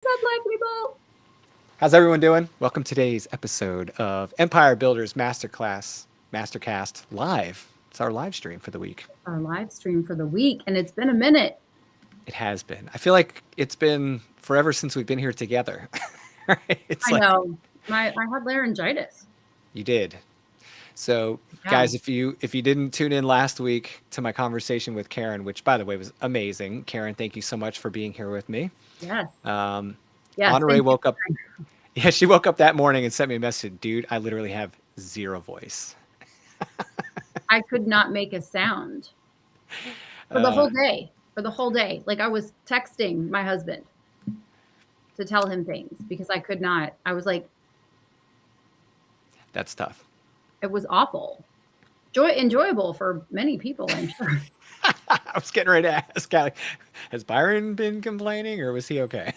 What's up, live people? How's everyone doing? Welcome to today's episode of Empire Builders MasterCast Live. It's our live stream for the week. Our live stream for the week, and it's been a minute. It has been. I feel like it's been forever since we've been here together. Right? It's I like know. I had laryngitis. you did. So, Yeah. guys, if you didn't tune in last week to my conversation with Karen, which by the way was amazing, Karen, thank you so much for being here with me. Yes. Um, Yes. Honore Thank you. woke up. Yeah, she woke up that morning and sent me a message, dude. I literally have zero voice. I could not make a sound for the Uh, whole day. For the whole day. Like I was texting my husband to tell him things because I could not. I was like, that's tough. it was awful. Enjoyable for many people, I'm sure. I was getting ready to ask Callie, has Byron been complaining or was he okay?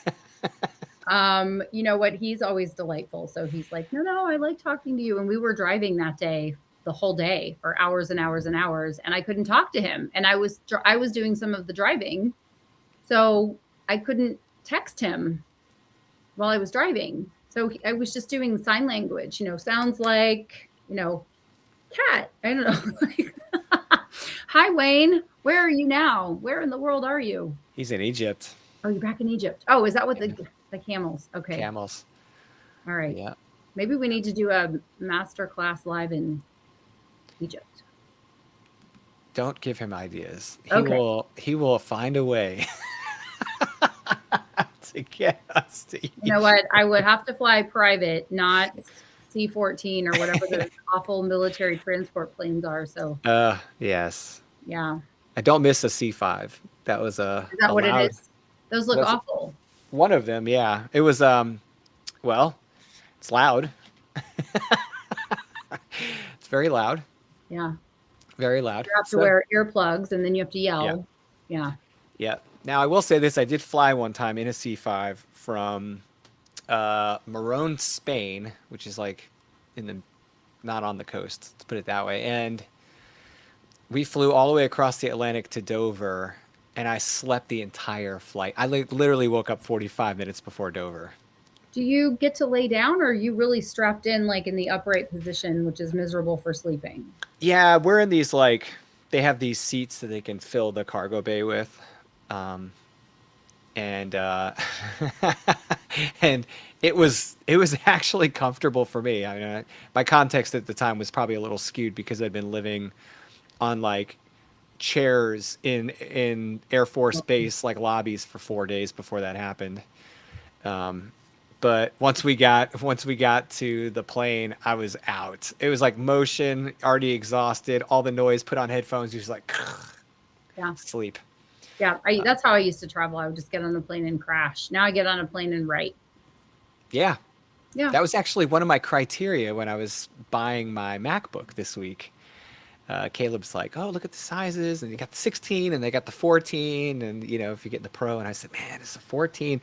You know what? He's always delightful. So he's like, no, I like talking to you. And we were driving that day, the whole day for hours and hours and hours, and I couldn't talk to him. And I was doing some of the driving, so I couldn't text him while I was driving. So I was just doing sign language. Sounds like cat. I don't know. Like, hi, Wayne. Where are you now? Where in the world are you? He's in Egypt. Oh, you're back in Egypt. Oh, is that what Yeah. the camels? Okay. Camels. All right. Yeah. Maybe we need to do a master class live in Egypt. Don't give him ideas. He Okay. will he will find a way to get us to You know Egypt. what? I would have to fly private, not C-14 or whatever those awful military transport planes are. So, Yes. yeah. I don't miss a C5. That was Is a that what it loud is? Those look that's awful. one of them, yeah. It was well, it's loud. It's very loud. Yeah. Very loud. You have to So wear earplugs and then you have to yeah. yell. Yeah. Yeah. Now I will say this: I did fly one time in a C5 from Morón, Spain, which is like in the not on the coast. Let's put it that way. And we flew all the way across the Atlantic to Dover, and I slept the entire flight. I literally woke up 45 minutes before Dover. Do you get to lay down or are you really strapped in like in the upright position, which is miserable for sleeping? Yeah, we're in these like they have these seats that they can fill the cargo bay with. Um, and and it was actually comfortable for me. I mean, my context at the time was probably a little skewed because I'd been living on like chairs in Air Force Base like lobbies for 4 days before that happened. Um, but once we got to the plane, I was out. It was like motion, already exhausted, all the noise, put on headphones, you're just like Yeah. sleep. Yeah. That's how I used to travel. I would just get on a plane and crash. Now I get on a plane and write. Yeah, Yeah. that was actually one of my criteria when I was buying my MacBook this week. Caleb's like, "Oh, look at the sizes, and you got the 16, and they got the 14, and if you get the Pro." And I said, "Man, it's a 14.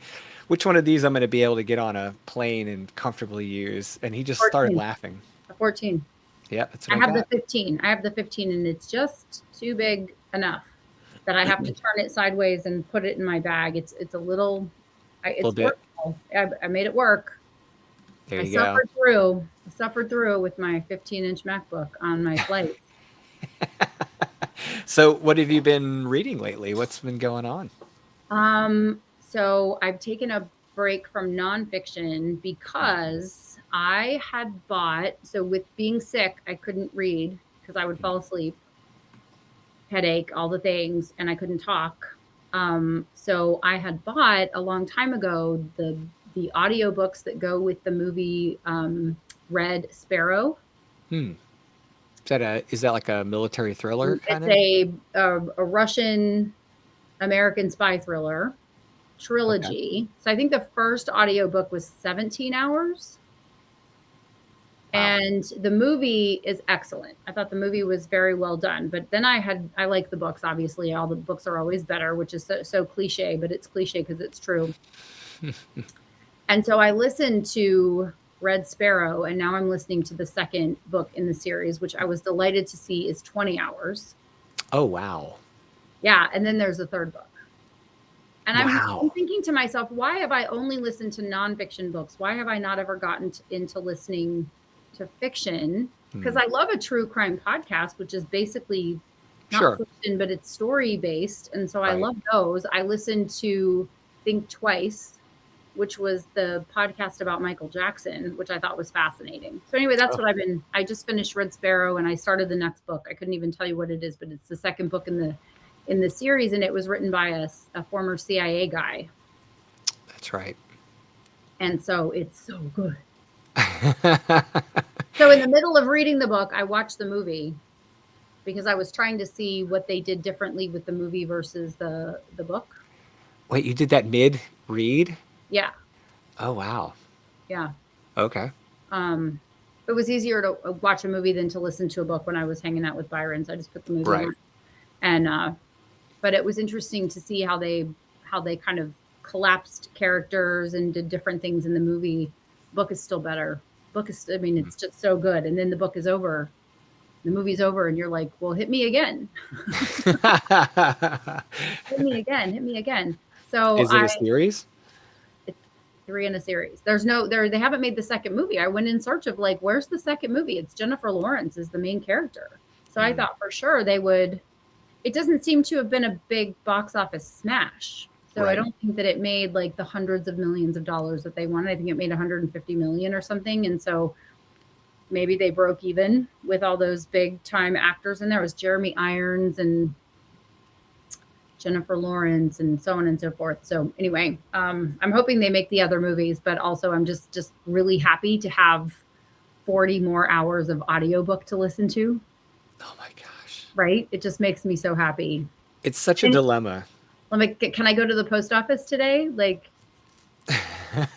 Which one of these I'm going to be able to get on a plane and comfortably use?" And he just started 14. laughing. A 14. Yeah, that's I what I have the got. 15. I have the 15 and it's just too big enough that I have to turn it sideways and put it in my bag. It's a little A little it's bit. workable. I made it work. There I you go. suffered through. I suffered through with my 15-inch MacBook on my flight. So, what have you been reading lately? What's been going on? Um, so I've taken a break from nonfiction because I had bought, so with being sick, I couldn't read because I would fall asleep, headache, all the things, and I couldn't talk. So I had bought a long time ago the audiobooks that go with the movie Red Sparrow. Hmm. Is that like a military thriller kind It's of? a Russian American spy thriller Okay. trilogy. So I think the first audiobook was 17 hours. Wow. And the movie is excellent. I thought the movie was very well done. But then I like the books, obviously. All the books are always better, which is so cliche, but it's cliche because it's true. And so I listened to Red Sparrow, and now I'm listening to the second book in the series, which I was delighted to see is 20 hours. Oh wow. Yeah. And then there's a third book. And I'm Wow. thinking to myself, why have I only listened to nonfiction books? Why have I not ever gotten into listening to fiction? Because Hmm. I love a true crime podcast, which is basically not Sure. fiction, but it's story based. And so I Right. love those. I listened to Think Twice, which was the podcast about Michael Jackson, which I thought was fascinating. So anyway, that's Oh, what I just finished Red Sparrow and I started the next book. I couldn't even tell you what it is, but it's the second book in the series, and it was written by a former CIA guy. that's right. And so it's so good. So in the middle of reading the book, I watched the movie because I was trying to see what they did differently with the movie versus the book. Wait, you did that mid read? Yeah, Oh, wow. yeah. Okay. Um, it was easier to watch a movie than to listen to a book when I was hanging out with Byron. So I just put the movie Right. on, and but it was interesting to see how they kind of collapsed characters and did different things in the movie. Book is still better. Book is, I mean, it's just so good. And then the book is over, the movie's over, and you're like, well, hit me again, hit me again, hit me again. So Is it a series? it's three in a series. There's no there. They haven't made the second movie. I went in search of like, where's the second movie? It's Jennifer Lawrence is the main character. So I Hmm. thought for sure they would. It doesn't seem to have been a big box office smash. So I Right. don't think that it made like the hundreds of millions of dollars that they wanted. I think it made 150 million or something. And so maybe they broke even with all those big time actors in there. It was Jeremy Irons and Jennifer Lawrence and so on and so forth. So anyway, I'm hoping they make the other movies, but also I'm just really happy to have 40 more hours of audiobook to listen to. Oh my gosh. Right? It just makes me so happy. It's such a And dilemma. like, can I go to the post office today? Like,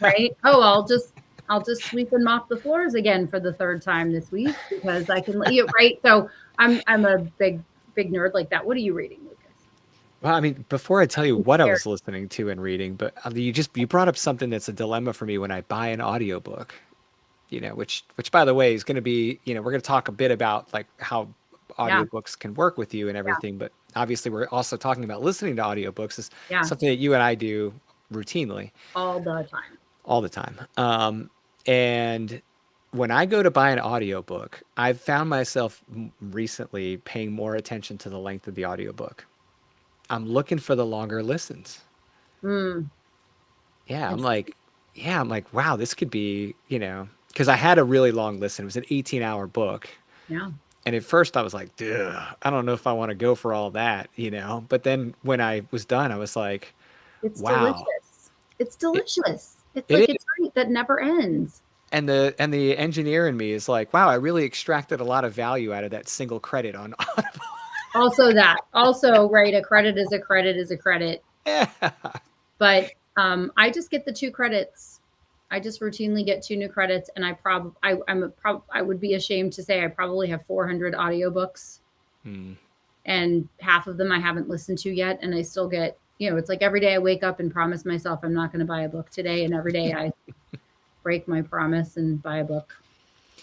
right? Oh, I'll just sweep and mop the floors again for the third time this week because I can, right? So I'm a big nerd like that. What are you reading, Lucas? Well, I mean, before I tell you I'm what I scared. was listening to and reading, but you brought up something that's a dilemma for me when I buy an audiobook, which by the way is going to be, we're going to talk a bit about like how Yeah, audiobooks can work with you and yeah, everything, but obviously we're also talking about listening to audiobooks is yeah. something that you and I do routinely All the time. all the time. And when I go to buy an audiobook, I've found myself recently paying more attention to the length of the audiobook. I'm looking for the longer listens. Mm, Yeah, interesting. I'm like, wow, this could be, because I had a really long listen. It was an 18-hour book. Yeah. And at first I was like, duh, I don't know if I want to go for all that, But then when I was done, I was like, It's wow, delicious. It's it, delicious. It's it like a is. treat that never ends. And the engineer in me is like, wow, I really extracted a lot of value out of that single credit on Audible. Also that. Also, right, a credit is a credit is a credit. Yeah. But I just get the two credits. I just routinely get two new credits, and I would be ashamed to say I probably have 400 audiobooks, Hmm. and half of them I haven't listened to yet, and I still get, it's like every day I wake up and promise myself I'm not going to buy a book today, and every day I break my promise and buy a book.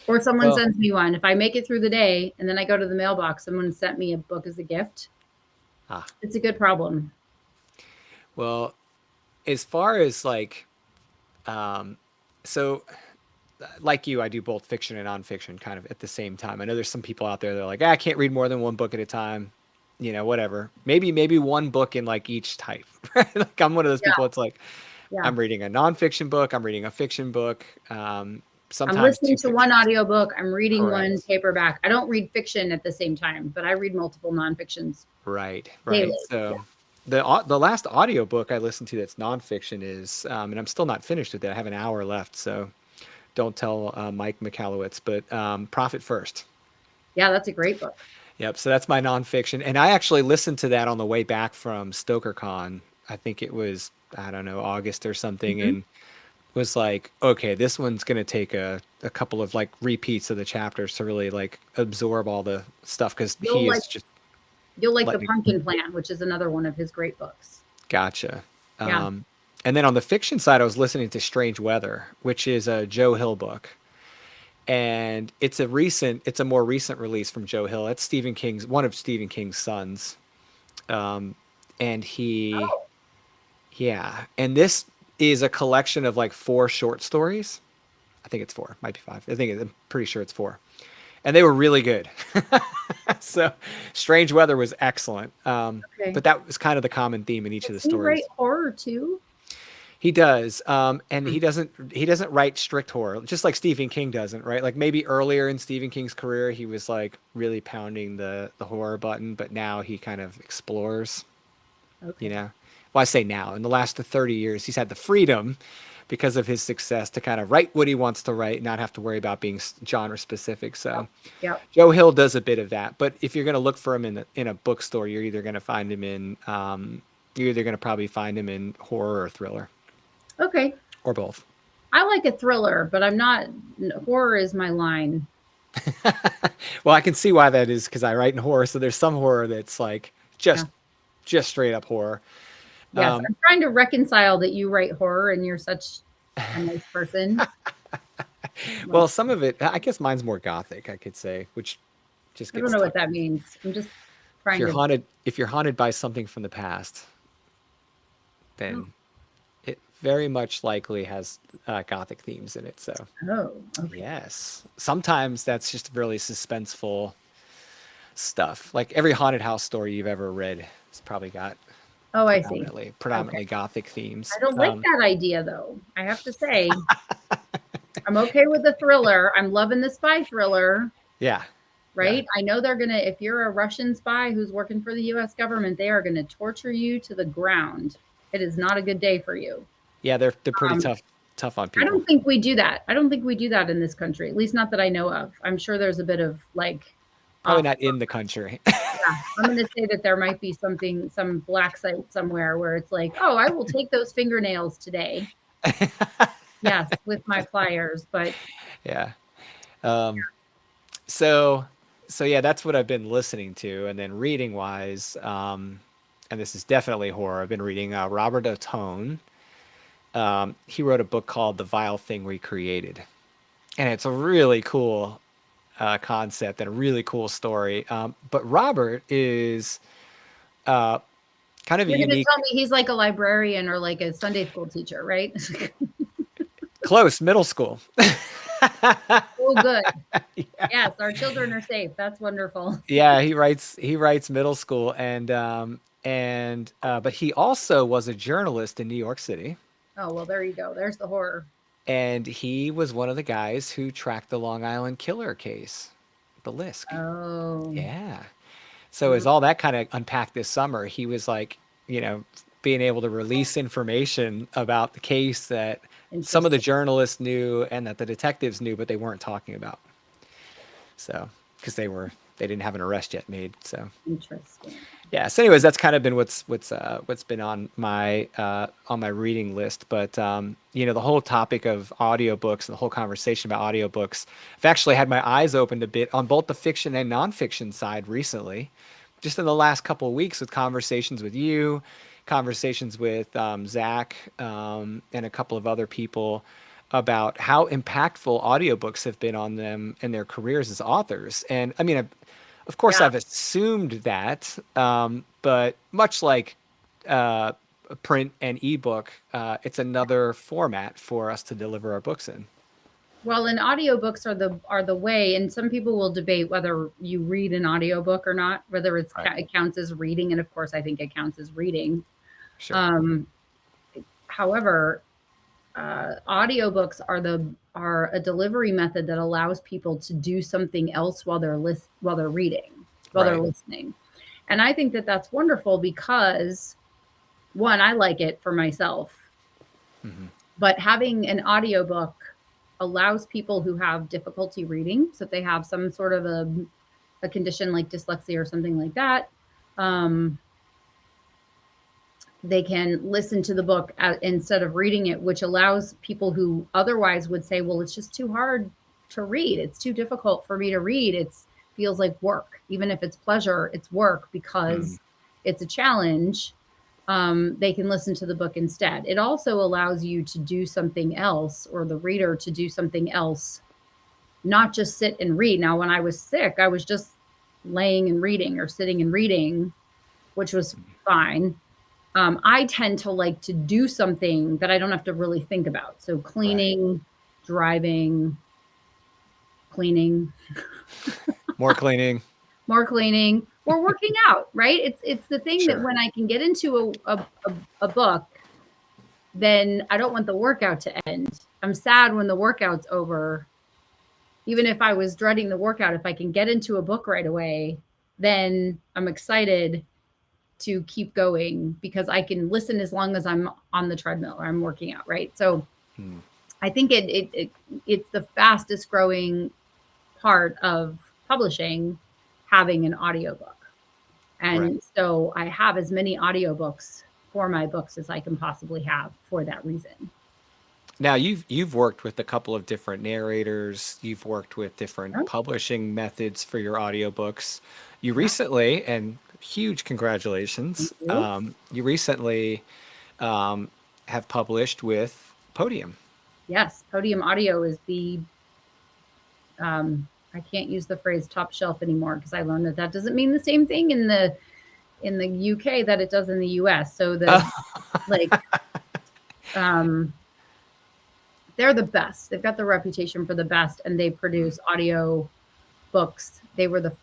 Or someone Well, sends me one. If I make it through the day and then I go to the mailbox, someone sent me a book as a gift. ah, It's a good problem. well, as far as like, um, so like you, I do both fiction and nonfiction kind of at the same time. I know there's some people out there that are like, I can't read more than one book at a time, whatever. Maybe one book in like each type. Right? Like I'm one of those Yeah, people. It's like yeah. I'm reading a nonfiction book, I'm reading a fiction book, I'm sometimes listening two to one fictions. audiobook. I'm reading one Correct. paperback. I don't read fiction at the same time, but I read multiple nonfictions Right, daily. right. Yeah. So the last audiobook I listened to that's nonfiction is, and I'm still not finished with it. I have an hour left, so don't tell Mike McAllowitz, but Profit First. Yeah, that's a great book. Yep. So that's my nonfiction, and I actually listened to that on the way back from StokerCon. I think it was, I don't know, August or something, Mhm. and was like, okay, this one's gonna take a couple of like repeats of the chapters to really like absorb all the stuff because You'll he like is just you'll like The letting Pumpkin Plan, which is another one of his great books. gotcha. Yeah. And then on the fiction side, I was listening to Strange Weather, which is a Joe Hill book. And it's a more recent release from Joe Hill. That's one of Stephen King's sons. And he Oh. Yeah, and this is a collection of like four short stories. I think it's four, might be five. I'm pretty sure it's four, and they were really good. So, Strange Weather was excellent. Okay. But that was kind of the common theme in each of Does the he write stories. horror too? He does, and Hmm. he doesn't write strict horror, just like Stephen King doesn't, right? Like maybe earlier in Stephen King's career, he was like really pounding the horror button, but now he kind of explores, you Okay. know. Well, I say now, in the last 30 years, he's had the freedom because of his success to kind of write what he wants to write, not have to worry about being genre specific. Yep. So Yep. Joe Hill does a bit of that, but if you're going to look for him in a bookstore, you're either going to probably find him in horror or thriller Okay. or both. I like a thriller, but I'm not, horror is my line. Well, I can see why that is because I write in horror. So there's some horror that's like Yeah. just straight up horror. Yes. I'm trying to reconcile that you write horror and you're such a nice person. Like, Well, some of it, I guess mine's more gothic, I could say, which just I don't gets know what tucked. that means. I'm just trying to. If you're haunted by something from the past, Oh, then it very much likely has gothic themes in it. So oh, okay. yes, sometimes that's just really suspenseful stuff. Like every haunted house story you've ever read has probably got Oh, I see. Okay. predominantly gothic themes. I don't like that idea though. I have to say, I'm okay with the thriller. I'm loving the spy thriller, Yeah, yeah, right? I know they're going to, if you're a Russian spy who's working for the US government, they are going to torture you to the ground. It is not a good day for you. yeah. They're pretty Um, tough on I people. don't think we do that. I don't think we do that in this country, at least not that I know of. I'm sure there's a bit of like Probably off. not in the country. Yeah, I'm going to say that there might be something, some black site somewhere where it's like, oh, I will take those fingernails today. Yes, with my pliers, but Yeah. Um, so so yeah, that's what I've been listening to, and then reading wise, and this is definitely horror. I've been reading Robert Ottone. He wrote a book called The Vile Thing We Created, and it's a really cool concept and a really cool story. But Robert is uh, kind of a you're going to unique, tell me he's like a librarian or like a Sunday school teacher, right? close middle school. Oh, good. Yes, our children are safe. That's wonderful. Yeah, he writes middle school, and but he also was a journalist in New York City, Oh, well, there you go. There's the horror. and he was one of the guys who tracked the Long Island killer case, the Lisk. Oh, Yeah. So as all that kind of unpacked this summer, he was like, being able to release information about the case that some of the interesting. journalists knew and that the detectives knew, but they weren't talking about. So, because they didn't have an arrest yet made. So, Interesting. yeah. So, anyways, that's kind of been what's been on my reading list. But the whole topic of audiobooks and the whole conversation about audiobooks, I've actually had my eyes opened a bit on both the fiction and nonfiction side recently, just in the last couple of weeks with conversations with you, conversations with Zach, and a couple of other people about how impactful audiobooks have been on them and their careers as authors. And I mean, of course, Yeah. I've assumed that, but much like uh, print and ebook, it's another format for us to deliver our books in. Well, and audiobooks are the way, and some people will debate whether you read an audiobook or not, whether Right. it counts as reading, and of course, I think it counts as reading. Sure. Um, however, audiobooks are a delivery method that allows people to do something else while they're reading, while they're Right. listening. And I think that that's wonderful because one, I like it for myself, Hmm. but having an audiobook allows people who have difficulty reading, so if they have some sort of a condition like dyslexia or something like that, um, they can listen to the book instead of reading it, which allows people who otherwise would say, well, it's just too hard to read. It's too difficult for me to read. It feels like work. Even if it's pleasure, it's work Mm. because it's a challenge. They can listen to the book instead. It also allows you to do something else, or the reader to do something else, not just sit and read. Now, when I was sick, I was just laying and reading or sitting and reading, which was fine. I tend to like to do something that I don't have to really think about. So Right. cleaning, driving, cleaning, More cleaning. more cleaning, or working out, right? It's the thing that Sure. when I can get into a book, then I don't want the workout to end. I'm sad when the workout's over. Even if I was dreading the workout, if I can get into a book right away, then I'm excited to keep going because I can listen as long as I'm on the treadmill or I'm working out, right? So Hmm. I think it's the fastest growing part of publishing, having an audiobook. Right. And so I have as many audiobooks for my books as I can possibly have for that reason. Now you've worked with a couple of different narrators. You've worked with different Oh, publishing methods for your audiobooks. You yeah, recently, and huge thank congratulations, you. you recently um, have published with Podium. Yes, Podium Audio is the I can't use the phrase top shelf anymore because I learned that that doesn't mean the same thing in the UK that it does in the US. So the like um they're the best. They've got the reputation for the best, and they produce audio books. They were the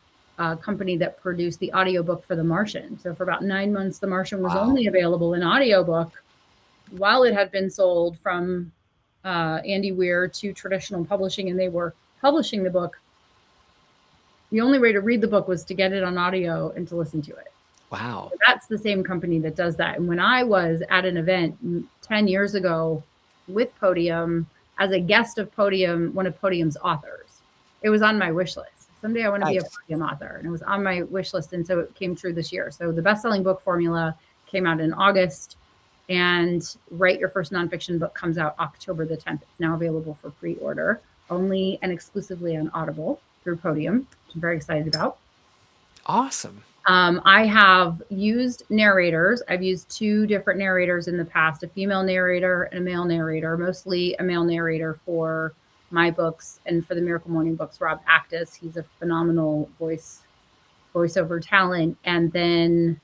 company that produced the audiobook for The Martian. So for about 9 months, The Martian was Wow. only available in audiobook while it had been sold from Andy Weir to traditional publishing, and they were publishing the book. The only way to read the book was to get it on audio and to listen to it. Wow. So that's the same company that does that. And when I was at an event 10 years ago with Podium as a guest of Podium, one of Podium's authors, it was on my wish list. Someday I want to be a Nice. Podium author. And it was on my wish list. And so it came true this year. So the best-selling book formula came out in August. And Write Your First Nonfiction Book comes out October the 10th. It's now available for pre-order, only and exclusively on Audible through Podium, which I'm very excited about. Awesome. I have used narrators. I've used two different narrators in the past, a female narrator and a male narrator, mostly a male narrator for my books and for the Miracle Morning books, Rob Actis. He's a phenomenal voiceover talent. And then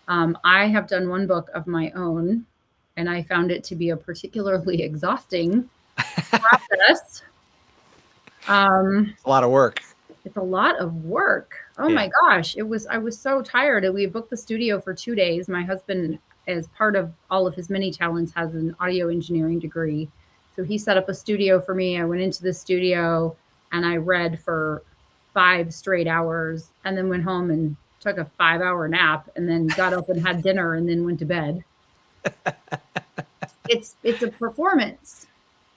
I have done one book of my own, and I found it to be a particularly exhausting process. A lot of work. It's a lot of work. Oh Yeah. my gosh, I was so tired. We booked the studio for 2 days. My husband, as part of all of his many talents, has an audio engineering degree. So he set up a studio for me. I went into the studio and I read for 5 straight hours and then went home and took a 5-hour nap and then got up and had dinner and then went to bed. It's a performance.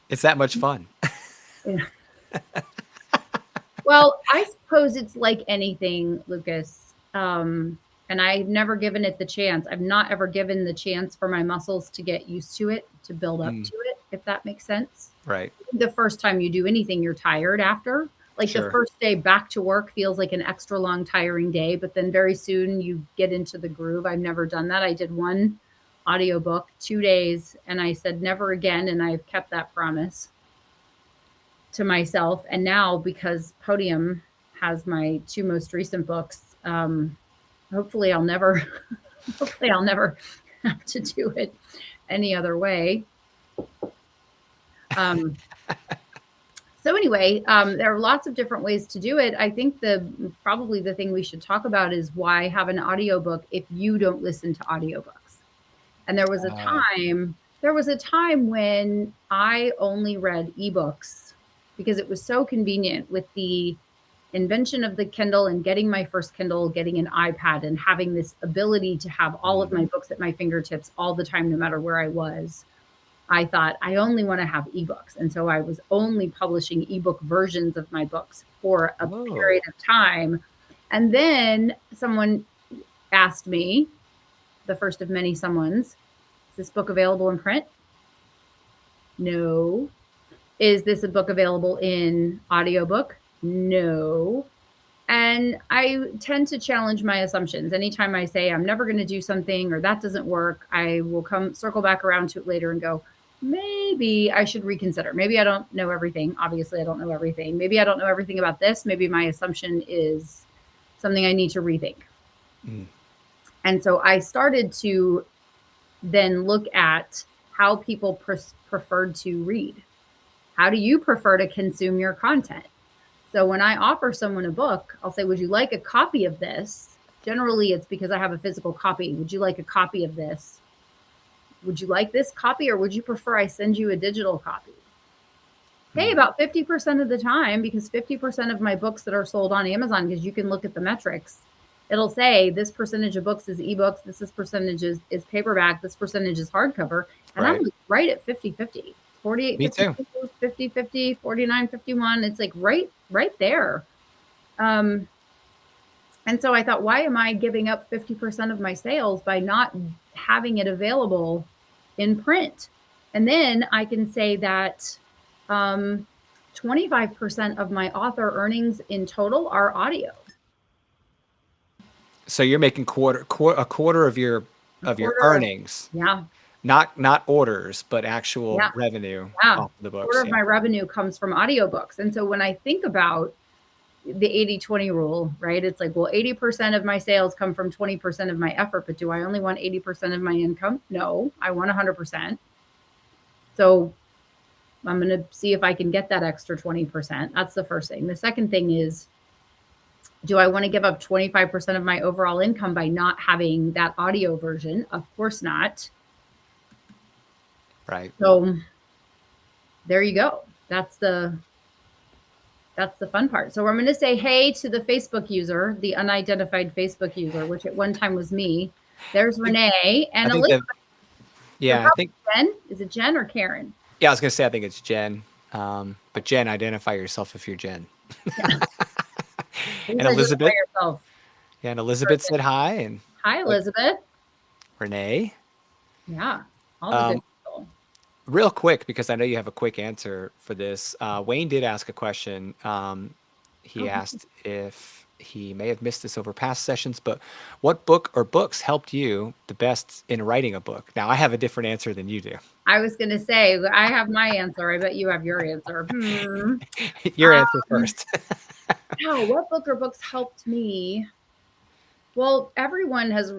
It's that much fun. Yeah. Well, I suppose it's like anything, Lucas. And I've never given it the chance. I've not ever given the chance for my muscles to get used to it, to build up Mm, to it, if that makes sense. right. The first time you do anything, you're tired after. Like the Sure. first day back to work feels like an extra long, tiring day, but then very soon you get into the groove. I've never done that. I did one audiobook, 2 days, and I said never again. And I've kept that promise to myself. And now, because Podium has my two most recent books, hopefully I'll never, hopefully I'll never have to do it any other way. Um, so anyway, there are lots of different ways to do it. I think probably the thing we should talk about is why have an audiobook if you don't listen to audiobooks. And Uh, there was a time when I only read ebooks because it was so convenient with the invention of the Kindle and getting my first Kindle, getting an iPad, and having this ability to have all of mm, my books at my fingertips all the time, no matter where I was. I thought I only want to have ebooks. And so I was only publishing ebook versions of my books for a period oh, of time. And then someone asked me, the first of many someones, is this book available in print? No. Is this a book available in audiobook? No. And I tend to challenge my assumptions. Anytime I say I'm never going to do something or that doesn't work, I will circle back around to it later and go, maybe I should reconsider. Maybe I don't know everything. Obviously, I don't know everything. Maybe I don't know everything about this. Maybe my assumption is something I need to rethink. mm, And so I started to then look at how people preferred to read. How do you prefer to consume your content? So when I offer someone a book, I'll say, would you like a copy of this? Generally, it's because I have a physical copy. Would you like a copy of this? Would you like this copy, or would you prefer I send you a digital copy? Hey, about 50% of the time, because 50% of my books that are sold on Amazon, because you can look at the metrics, it'll say this percentage of books is ebooks, this is percentage is paperback, this percentage is hardcover. And I'm Right. like right at 50-50. 48, Me too. 52, 50-50, 49, 51. It's like right there. Um, and so I thought, why am I giving up 50% of my sales by not having it available in print? And then I can say that 25% of my author earnings in total are audio. So you're making a quarter A of your quarter of, earnings, yeah, not orders, but actual yeah, revenue yeah. off the Quarter books. of Yeah. my revenue comes from audiobooks. And so when I think about the 80-20 rule, right? It's like, well, 80% of my sales come from 20% of my effort, but do I only want 80% of my income? No, I want 100%. So I'm going to see if I can get that extra 20%. That's the first thing. The second thing is, do I want to give up 25% of my overall income by not having that audio version? Of course not. Right. So there you go. That's the fun part. So I'm going to say hey to the Facebook user, the unidentified Facebook user, which at one time was me. There's Renee I and think Elizabeth. that, You're yeah, I probably think, Jen. Is it Jen or Karen? yeah, I was going to say, I think it's Jen. But Jen, identify yourself if you're Jen. Yeah. Please And identify Elizabeth, yourself. yeah, and Elizabeth said hi. And Hi, like Elizabeth. Renee, Yeah, all the good um, people. real quick, because I know you have a quick answer for this. Wayne did ask a question. He Oh, asked if he may have missed this over past sessions, but what book or books helped you the best in writing a book? Now, I have a different answer than you do. I was going to say, I have my answer. I bet you have your answer. Your answer first. Oh, what book or books helped me? Well, everyone has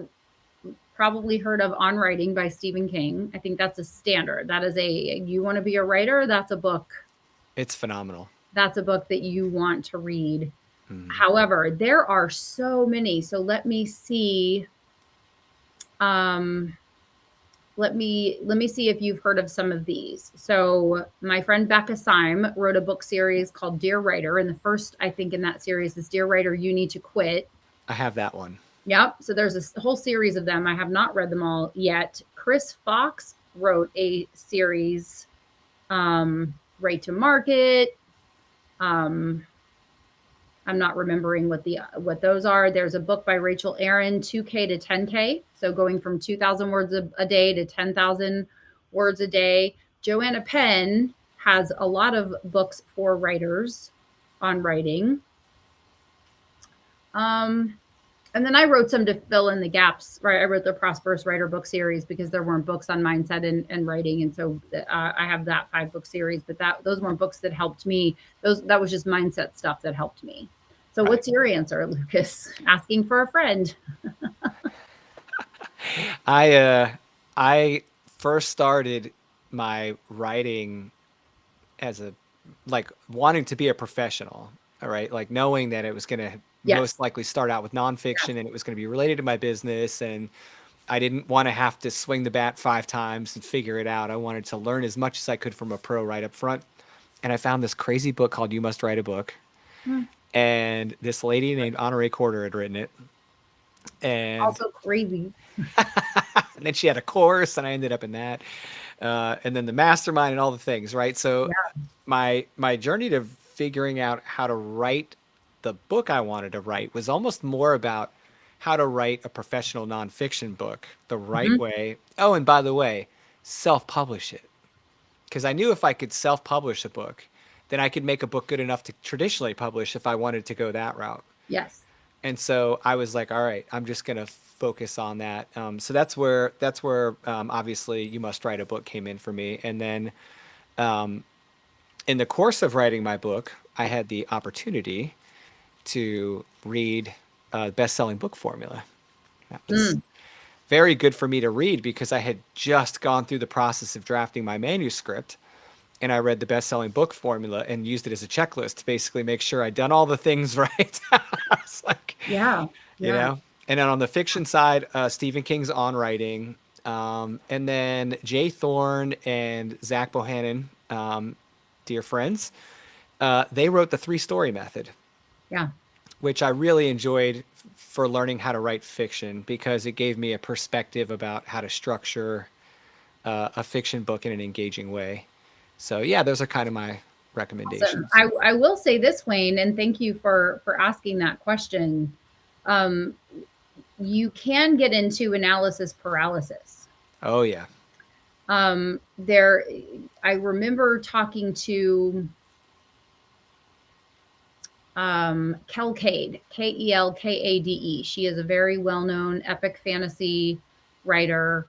probably heard of On Writing by Stephen King. I think that's a standard. That is you want to be a writer, that's a book. It's phenomenal. That's a book that you want to read. Mhm. However, there are so many. So let me see. Um, let me see if you've heard of some of these. So my friend Becca Syme wrote a book series called Dear Writer, and the first I think in that series is Dear Writer, You Need to Quit. I have that one. Yep. So there's a whole series of them. I have not read them all yet. Chris Fox wrote a series, Right to Market. Um, I'm not remembering what those are. There's a book by Rachel Aaron, 2K to 10K. So going from 2,000 words a day to 10,000 words a day. Joanna Penn has a lot of books for writers on writing. And then I wrote some to fill in the gaps, right? I wrote the Prosperous Writer book series because there weren't books on mindset and writing. And so I have that 5-book series, but those weren't books that helped me. That was just mindset stuff that helped me. So Right. what's your answer, Lucas? Asking for a friend. I first started my writing as a like wanting to be a professional, all right? Like knowing that it was going to Yes. most likely start out with Yes. nonfiction and it was going to be related to my business, and I didn't want to have to swing the bat 5 times and figure it out. I wanted to learn as much as I could from a pro right up front. And I found this crazy book called You Must Write a Book. Hmm. And this lady named Honorée Corder had written it. And Also crazy. and then she had a course, and I ended up in that. And then the mastermind and all the things, right? So Yeah. my journey to figuring out how to write the book I wanted to write was almost more about how to write a professional nonfiction book the right Mhm. way. Oh, and by the way, self-publish it. Because I knew if I could self-publish a book, then I could make a book good enough to traditionally publish if I wanted to go that route. Yes. And so I was like, all right, I'm just gonna focus on that. So that's where obviously You Must Write a Book came in for me. And then in the course of writing my book, I had the opportunity to read Best-Selling Book Formula. That was Mm. very good for me to read because I had just gone through the process of drafting my manuscript, and I read the best-selling book formula and used it as a checklist to basically make sure I'd done all the things right. It's like, Yeah. you Yeah. know. And then on the fiction side, Stephen King's On Writing, and then Jay Thorne and Zach Bohannon, dear friends, they wrote the three-story method, Yeah. which I really enjoyed for learning how to write fiction because it gave me a perspective about how to structure a fiction book in an engaging way. So yeah, those are kind of my Awesome. recommendations. I will say this, Wayne, and thank you for asking that question. Um, you can get into analysis paralysis. Oh yeah. There, I remember talking to Kelkade, Kelkade. She is a very well-known epic fantasy writer.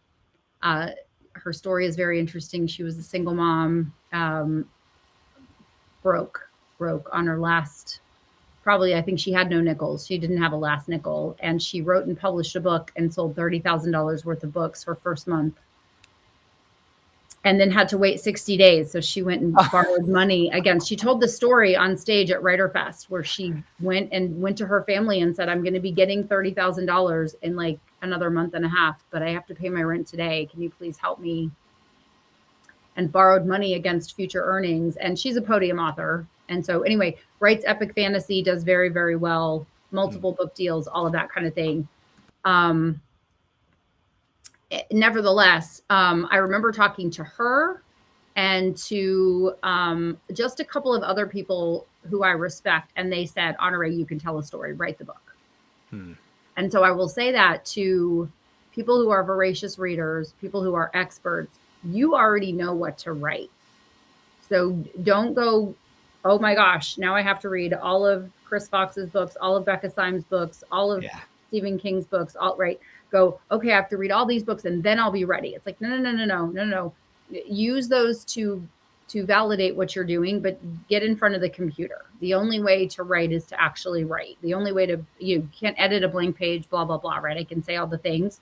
Uh, Her story is very interesting. She was a single mom, broke on her last. Probably, I think she had no nickels. She didn't have a last nickel, and she wrote and published a book and sold $30,000 worth of books her first month, and then had to wait 60 days. So she went and borrowed money again. She told the story on stage at Writer Fest where she went to her family and said, I'm going to be getting $30,000 in like another month and a half, but I have to pay my rent today. Can you please help me? And borrowed money against future earnings. And she's a podium author. And so anyway, writes epic fantasy, does very, very well, multiple book deals, all of that kind of thing. Nevertheless, I remember talking to her and to just a couple of other people who I respect, and they said, Honore, you can tell a story, write the book. And so I will say that to people who are voracious readers, people who are experts, you already know what to write. So don't go, oh my gosh, now I have to read all of Chris Fox's books, all of Becca Syme's books, all of Stephen King's books, all right. Go, okay, I have to read all these books and then I'll be ready. It's like, no. Use those to validate what you're doing, but get in front of the computer. The only way to write is to actually write. The only way to, you can't edit a blank page, blah, blah, blah, right? I can say all the things,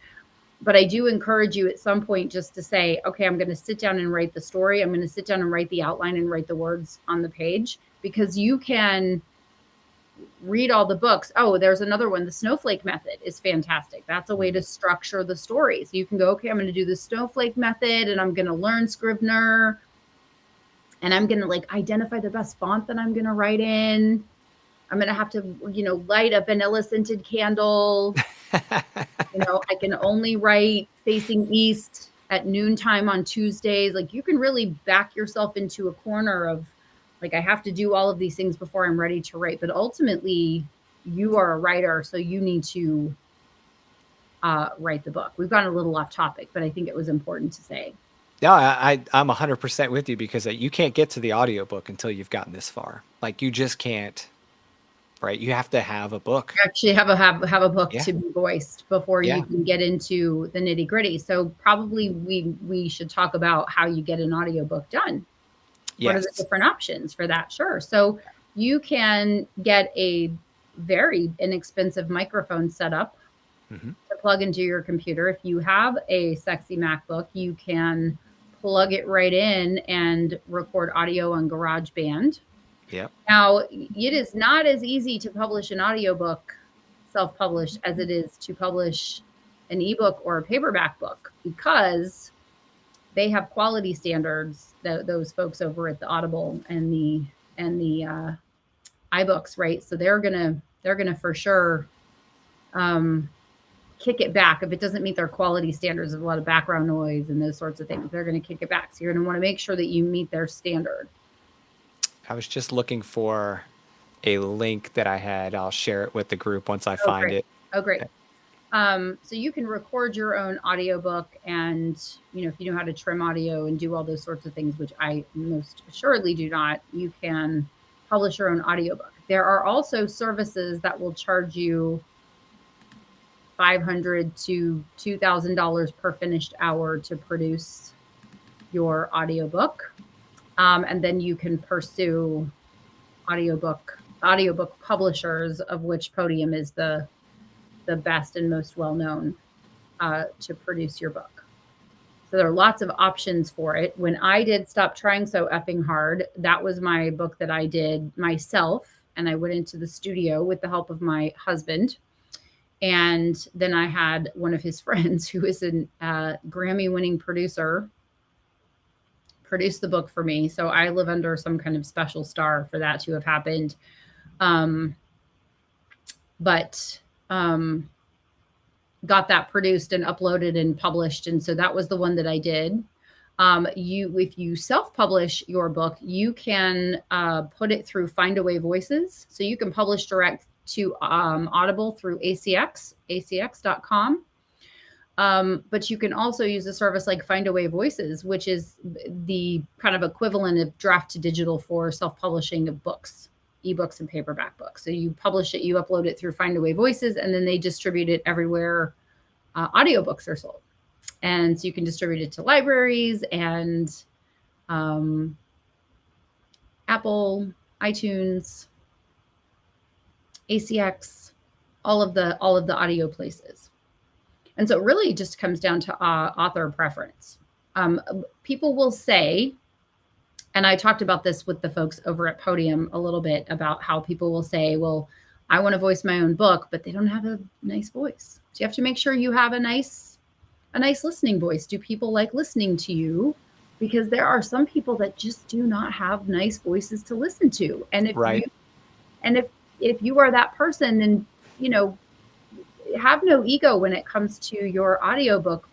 but I do encourage you at some point just to say, okay, I'm going to sit down and write the story. I'm going to sit down and write the outline and write the words on the page, because you can read all the books. Oh, there's another one. The snowflake method is fantastic. That's a way to structure the story. So you can go, okay, I'm going to do the snowflake method and I'm going to learn Scrivener and I'm going to like identify the best font that I'm going to write in. I'm going to have to, light a vanilla scented candle. I can only write facing east at noontime on Tuesdays. Like you can really back yourself into a corner of like, I have to do all of these things before I'm ready to write. But ultimately, you are a writer, so you need to write the book. We've gone a little off topic, but I think it was important to say. Yeah, I'm 100% with you because you can't get to the audiobook until you've gotten this far. Like you just can't, right? You have to have a book. You actually have a book to be voiced before you can get into the nitty gritty. So probably we should talk about how you get an audiobook done. What are the different options for that? Sure. So you can get a very inexpensive microphone set up to plug into your computer. If you have a sexy MacBook, you can plug it right in and record audio on GarageBand. Yep. Now, it is not as easy to publish an audiobook self-published as it is to publish an ebook or a paperback book, because they have quality standards, those folks over at the Audible and the iBooks, right? So they're gonna for sure kick it back if it doesn't meet their quality standards of a lot of background noise and those sorts of things. They're going to kick it back. So you're going to want to make sure that you meet their standard. I was just looking for a link that I had. I'll share it with the group once I find it. Oh, great. So you can record your own audiobook, and if you know how to trim audio and do all those sorts of things, which I most assuredly do not, you can publish your own audiobook. There are also services that will charge you $500 to $2,000 per finished hour to produce your audiobook. And then you can pursue audiobook publishers, of which Podium is the best and most well-known. to produce your book. So there are lots of options for it. When I did Stop Trying So Effing Hard, that was my book that I did myself. And I went into the studio with the help of my husband. And then I had one of his friends, who is a Grammy winning producer, produce the book for me. So I live under some kind of special star for that to have happened. Um, but got that produced and uploaded and published. And so that was the one that I did. If you self-publish your book, you can put it through Findaway Voices. So you can publish direct to Audible through acx.com. But you can also use a service like Findaway Voices, which is the kind of equivalent of draft to digital for self-publishing of books, ebooks and paperback books. So you publish it, you upload it through Findaway Voices, and then they distribute it everywhere audiobooks are sold. And so you can distribute it to libraries and Apple, iTunes, ACX, all of the audio places. And so it really just comes down to author preference. People will say, and I talked about this with the folks over at Podium a little bit, about how people will say, well, I want to voice my own book, but they don't have a nice voice. So you have to make sure you have a nice listening voice. Do people like listening to you? Because there are some people that just do not have nice voices to listen to. And if you are that person, then, have no ego when it comes to your audiobook.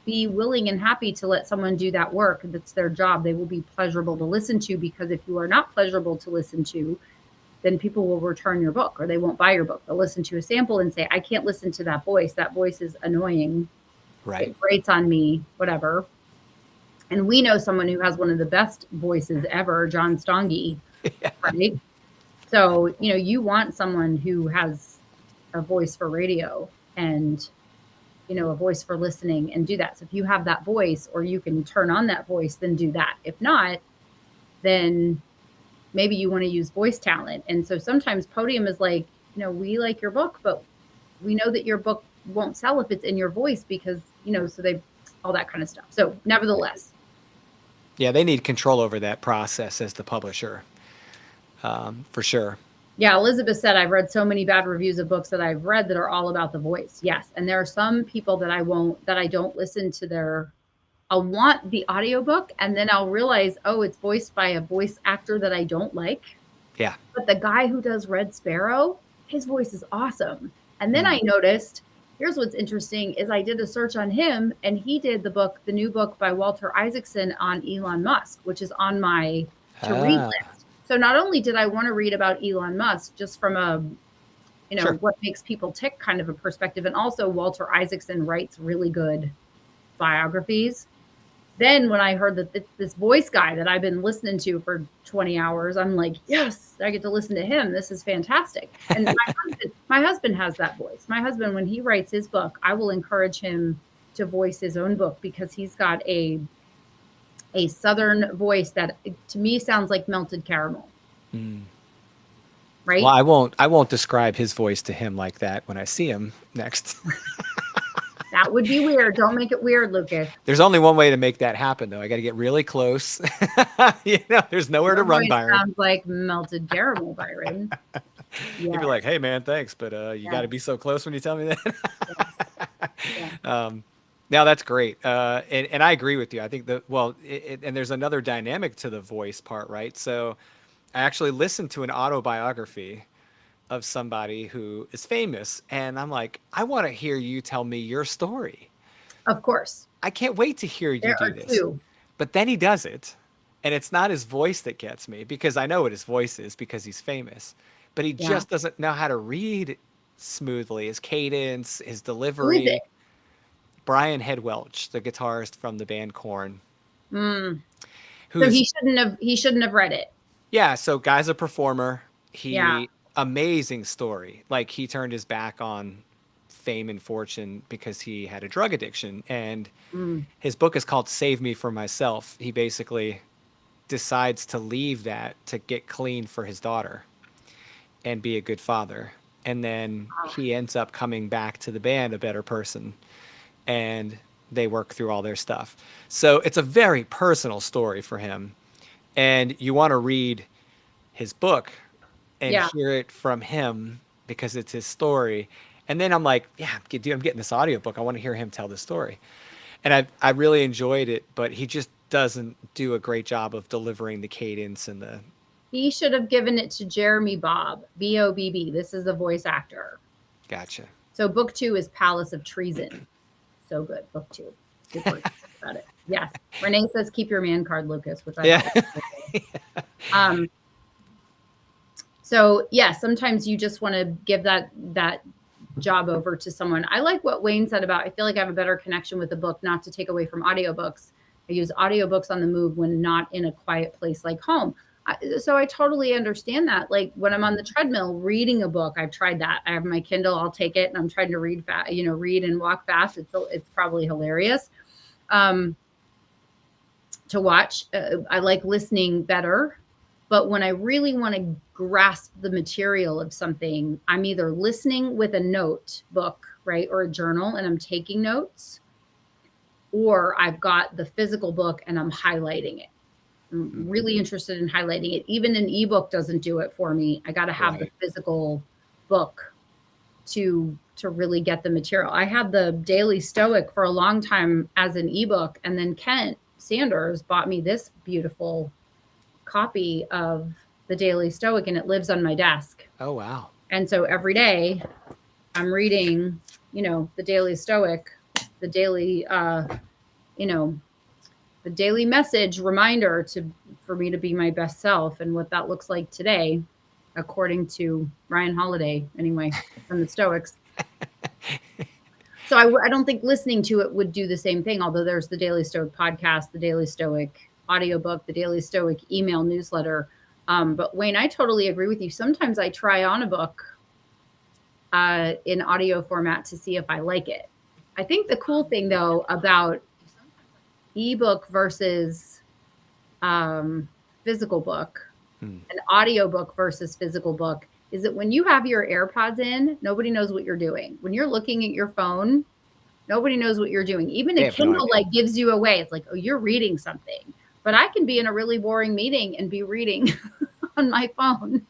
Be willing and happy to let someone do that work. That's their job. They will be pleasurable to listen to, because if you are not pleasurable to listen to, then people will return your book, or they won't buy your book. They'll listen to a sample and say, I can't listen to that voice. That voice is annoying. Right. It grates on me, whatever. And we know someone who has one of the best voices ever, John Stongi, yeah. Right? So, you want someone who has a voice for radio and, a voice for listening, and do that. So if you have that voice, or you can turn on that voice, then do that. If not, then maybe you want to use voice talent. And so sometimes Podium is like, we like your book, but we know that your book won't sell if it's in your voice, because, so they, all that kind of stuff. So nevertheless. Yeah, they need control over that process as the publisher, for sure. Yeah, Elizabeth said, I've read so many bad reviews of books that I've read that are all about the voice. Yes. And there are some people that I don't listen to I'll want the audiobook, and then I'll realize, oh, it's voiced by a voice actor that I don't like. Yeah. But the guy who does Red Sparrow, his voice is awesome. And then I noticed, here's what's interesting, is I did a search on him, and he did the new book by Walter Isaacson on Elon Musk, which is on my to-read list. So not only did I want to read about Elon Musk, just from a, sure, what makes people tick kind of a perspective, and also Walter Isaacson writes really good biographies. Then when I heard that this voice guy that I've been listening to for 20 hours, I'm like, yes, I get to listen to him. This is fantastic. And my husband has that voice. My husband, when he writes his book, I will encourage him to voice his own book, because he's got a Southern voice that to me sounds like melted caramel. Right? Well, I won't describe his voice to him like that when I see him next. That would be weird. Don't make it weird, Lucas. There's only one way to make that happen, though. I got to get really close. There's nowhere to run, Byron. Sounds like melted caramel, Byron. Yes. You'd be like, hey, man, thanks, but you got to be so close when you tell me that. Yes. Now that's great. And I agree with you. I think and there's another dynamic to the voice part, right? So I actually listened to an autobiography of somebody who is famous, and I'm like, I want to hear you tell me your story. Of course. I can't wait to hear you do this. But then he does it, and it's not his voice that gets me, because I know what his voice is because he's famous, but he just doesn't know how to read smoothly, his cadence, his delivery. Brian Headwelch, the guitarist from the band Korn. So he shouldn't have read it. Yeah. So guy's a performer. Amazing story. Like, he turned his back on fame and fortune because he had a drug addiction, and his book is called Save Me From Myself. He basically decides to leave that to get clean for his daughter and be a good father. And then he ends up coming back to the band a better person. and they work through all their stuff. So it's a very personal story for him. And you want to read his book and Yeah. hear it from him because it's his story. And then I'm like, yeah, dude, I'm getting this audiobook. I want to hear him tell the story. And I really enjoyed it, but he just doesn't do a great job of delivering the cadence and the. He should have given it to Jeremy Bobb. This is the voice actor. Gotcha. So book 2 is Palace of Treason. So good. Book 2. Super excited about it. Yes. Renee says, keep your man card, Lucas, which I Yeah. thought was cool. So yeah, sometimes you just want to give that job over to someone. I like what Wayne said about, I feel like I have a better connection with the book, not to take away from audiobooks. I use audiobooks on the move when not in a quiet place like home. So I totally understand that. Like when I'm on the treadmill reading a book, I've tried that. I have my Kindle, I'll take it, and I'm trying to read fast, read and walk fast. It's probably hilarious to watch. I like listening better. But when I really want to grasp the material of something, I'm either listening with a notebook, right, or a journal, and I'm taking notes, or I've got the physical book and I'm highlighting it. I'm really interested in highlighting it. Even an ebook doesn't do it for me. I got to have the physical book to really get the material. I had the Daily Stoic for a long time as an ebook, and then Kent Sanders bought me this beautiful copy of the Daily Stoic, and it lives on my desk. Oh, wow. And so every day I'm reading, the Daily Stoic, the daily, the daily message reminder for me to be my best self, and what that looks like today, according to Ryan Holiday, anyway, from the Stoics. So I don't think listening to it would do the same thing, although there's the Daily Stoic podcast, the Daily Stoic audiobook, the Daily Stoic email newsletter. But Wayne, I totally agree with you. Sometimes I try on a book in audio format to see if I like it. I think the cool thing, though, about ebook versus physical book, an audiobook versus physical book, is that when you have your AirPods in, nobody knows what you're doing. When you're looking at your phone, nobody knows what you're doing. Even a Kindle gives you away. It's like, oh, you're reading something. But I can be in a really boring meeting and be reading on my phone.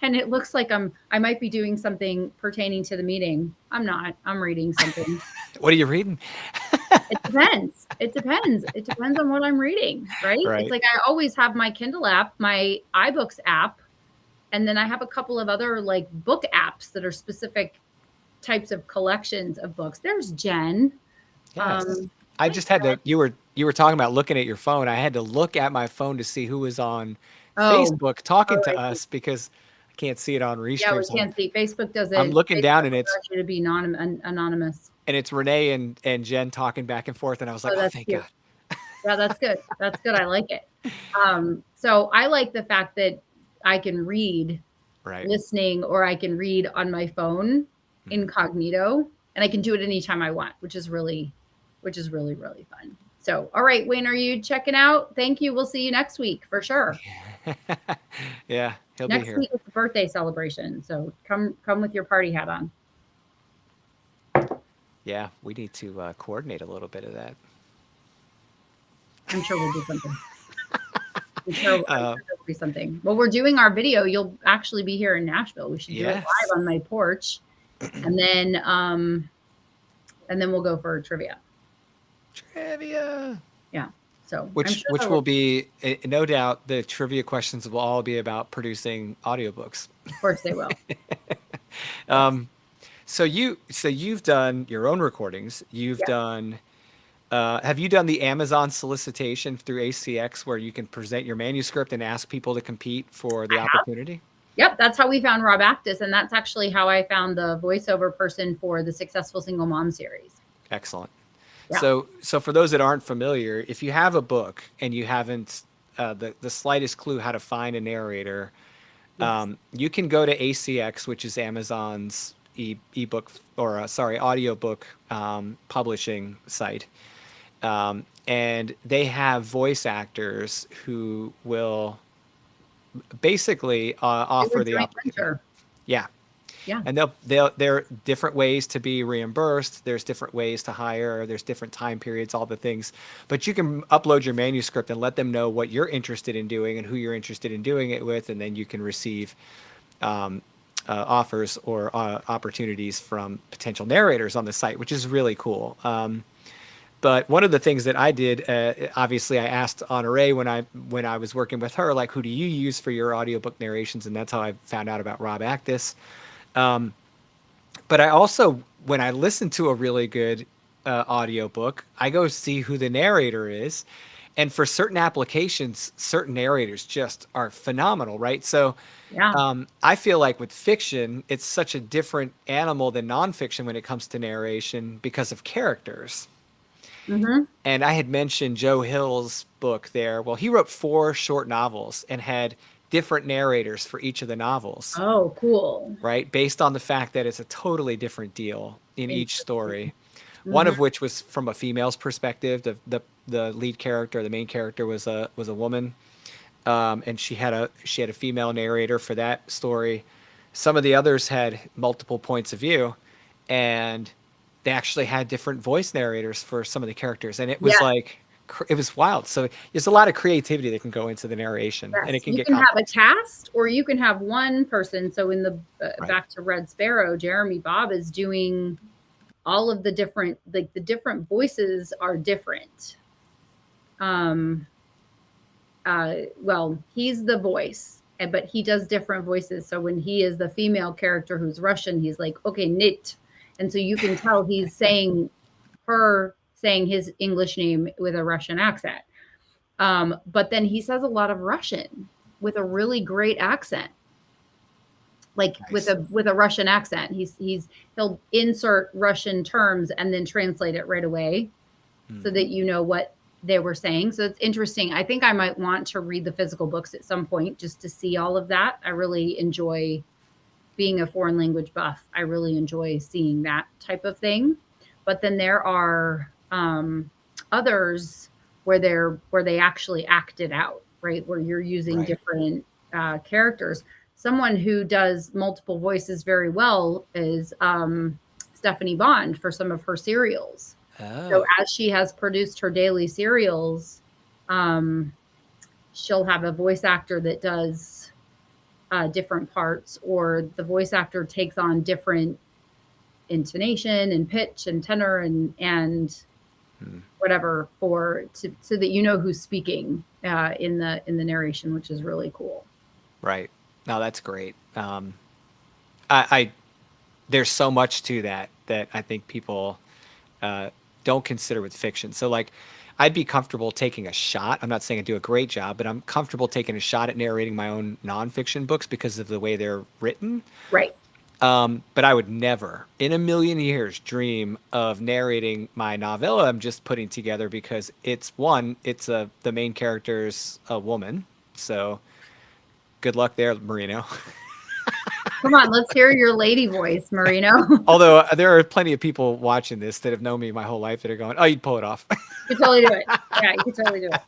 And it looks like I might be doing something pertaining to the meeting. I'm not. I'm reading something. What are you reading? It depends. It depends on what I'm reading, right? It's like I always have my Kindle app, my iBooks app, and then I have a couple of other like book apps that are specific types of collections of books. There's Jen. Yes. I just had to, you were talking about looking at your phone. I had to look at my phone to see who was on Facebook talking to us, because I can't see it on Restream. Yeah, we can't see. Facebook doesn't. I'm looking down and it's you to be anonymous. And it's Renee and Jen talking back and forth, and I was like, oh, thank God. Yeah, that's good. That's good. I like it. So I like the fact that I can read listening, or I can read on my phone incognito, and I can do it anytime I want, which is really, really fun. So, all right, Wayne, are you checking out? Thank you. We'll see you next week for sure. Yeah, he'll next be here. Next week is a birthday celebration, so come with your party hat on. Yeah, we need to coordinate a little bit of that. I'm sure we'll do something. I'm sure there'll be something. Well, we're doing our video. You'll actually be here in Nashville. We should do it live on my porch, and then we'll go for trivia. Yeah. So which will be, no doubt, the trivia questions will all be about producing audiobooks. Of course they will. So you've done your own recordings. You've done. Have you done the Amazon solicitation through ACX, where you can present your manuscript and ask people to compete for the opportunity? Yep, that's how we found Rob Actis, and that's actually how I found the voiceover person for the Successful Single Mom series. Excellent. Yeah. So for those that aren't familiar, if you have a book and you haven't the slightest clue how to find a narrator, you can go to ACX, which is Amazon's audiobook publishing site, and they have voice actors who will basically offer the opportunity. Yeah. Yeah. And there are different ways to be reimbursed. There's different ways to hire. There's different time periods, all the things. But you can upload your manuscript and let them know what you're interested in doing and who you're interested in doing it with, and then you can receive offers or opportunities from potential narrators on the site, which is really cool. But one of the things that I did, obviously, I asked Honore when I was working with her, like, who do you use for your audiobook narrations? And that's how I found out about Rob Actis. But I also, when I listen to a really good audiobook, I go see who the narrator is. And for certain applications, certain narrators just are phenomenal, right? So Yeah. I feel like with fiction, it's such a different animal than nonfiction when it comes to narration because of characters. Hmm. And I had mentioned Joe Hill's book there. Well, he wrote 4 short novels and had different narrators for each of the novels, Oh, cool. right? Based on the fact that it's a totally different deal in each Interesting. story. One Hmm. of which was from a female's perspective. The lead character, the main character, was a woman, and she had a female narrator for that story. Some of the others had multiple points of view, and they actually had different voice narrators for some of the characters, and it was Yes. like it was wild. So there's a lot of creativity that can go into the narration, and it Yes, can you get can have a complex. cast or you can have one person. So in the Right. back to Red Sparrow, Jeremy Bob is doing all of the different, like the different voices are different. Um well, he's the voice, but he does different voices. So when he is the female character who's Russian, he's like, okay, Nit. And so you can tell he's saying her saying his English name with a Russian accent. But then he says a lot of Russian with a really great accent, like Nice. with a Russian accent. He'll insert Russian terms and then translate it right away so Hmm. that you know what they were saying. So it's interesting. I think I might want to read the physical books at some point just to see all of that. I really enjoy being a foreign language buff. I really enjoy seeing that type of thing. But then there are others where they actually act it out, right? Where you're using Right. different characters. Someone who does multiple voices very well is Stephanie Bond for some of her serials. So Oh. as she has produced her daily serials, um, she'll have a voice actor that does different parts, or the voice actor takes on different intonation and pitch and tenor and Hmm. whatever so that you know who's speaking in the narration, which is really cool. Right. No, that's great. I there's so much to that I think people uh, don't consider with fiction. So like, I'd be comfortable taking a shot. I'm not saying I do a great job, but I'm comfortable taking a shot at narrating my own nonfiction books because of the way they're written. Right. But I would never, in a million years, dream of narrating my novella I'm just putting together because the main character's a woman. So good luck there, Marino. Come on, let's hear your lady voice, Marino. Although there are plenty of people watching this that have known me my whole life that are going, "Oh, you'd pull it off." You could totally do it. Yeah, you could totally do it.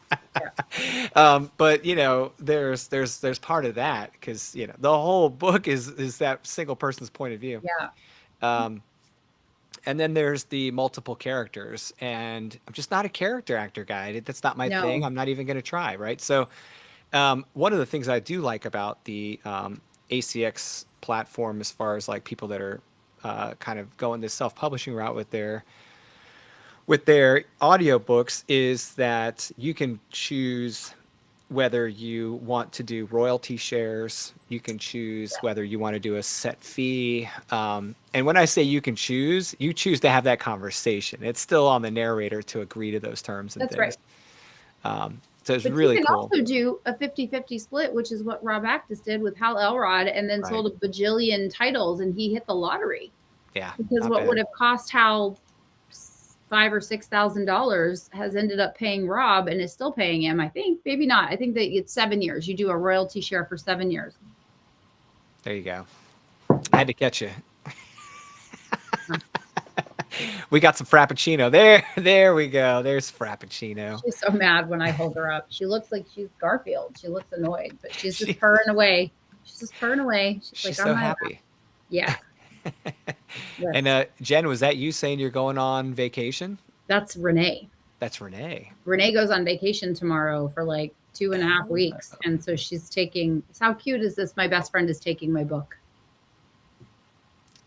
Yeah. But there's part of that because the whole book is that single person's point of view. Yeah. Um, and then there's the multiple characters, and I'm just not a character actor guy. That's not my thing. No. I'm not even going to try, right? So one of the things I do like about the ACX platform, as far as like people that are kind of going this self-publishing route with their audiobooks, is that you can choose whether you want to do royalty shares. You can choose whether you want to do a set fee. And when I say you choose to have that conversation. It's still on the narrator to agree to those terms and That's things. right. So it's But you really can cool. also do a 50-50 split, which is what Rob Actis did with Hal Elrod and then Right. sold a bajillion titles and he hit the lottery. Yeah. Because Not what would bad. have cost Hal $5,000 or $6,000 has ended up paying Rob and is still paying him. I think maybe not. I think that it's 7 years. You do a royalty share for 7 years. There you go. I had to catch you. We got some Frappuccino. There we go. There's Frappuccino. She's so mad when I hold her up. She looks like she's Garfield. She looks annoyed, but she's just She, purring away. She's just purring away. She's she's like on so my lap. happy. Yes. And Yes. Jen, was that you saying you're going on vacation? That's Renee. That's Renee. Renee goes on vacation tomorrow for like 2.5 weeks. And so she's taking, how cute is this? My best friend is taking my book.